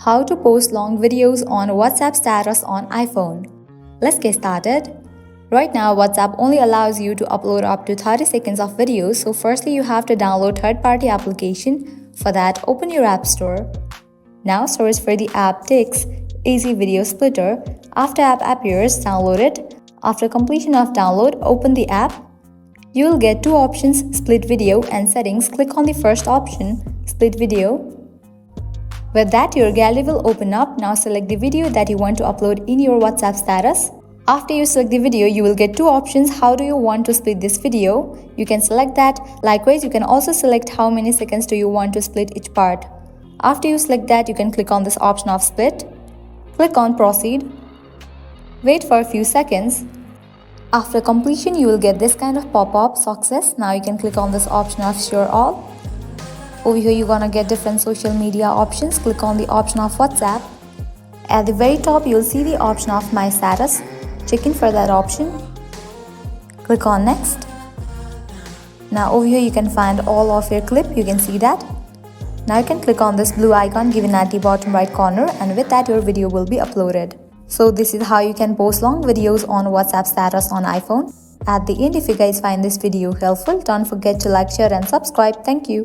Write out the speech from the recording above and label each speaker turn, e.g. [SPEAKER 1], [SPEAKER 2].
[SPEAKER 1] How to post long videos on WhatsApp status on iPhone. Let's get started. Right now, WhatsApp only allows you to upload up to 30 seconds of videos, so firstly you have to download third-party application. For that, open your App Store. Now search for the app Tix Easy Video Splitter. After app appears, download it. After completion of download, open the app. You will get two options, Split Video and Settings. Click on the first option, Split Video. With that, your gallery will open up. Now select the video that you want to upload in your WhatsApp status. After you select the video, you will get two options. How do you want to split this video? You can select that. Likewise, you can also select how many seconds do you want to split each part. After you select that, you can click on this option of split. Click on proceed. Wait for a few seconds. After completion, you will get this kind of pop-up success. Now you can click on this option of show all. Over here, you're gonna get different social media options. Click on the option of WhatsApp. At the very top, you'll see the option of My Status. Check in for that option. Click on Next. Now over here, you can find all of your clip. You can see that. Now you can click on this blue icon given at the bottom right corner, and with that, your video will be uploaded. So this is how you can post long videos on WhatsApp status on iPhone. At the end, if you guys find this video helpful, don't forget to like, share and subscribe. Thank you.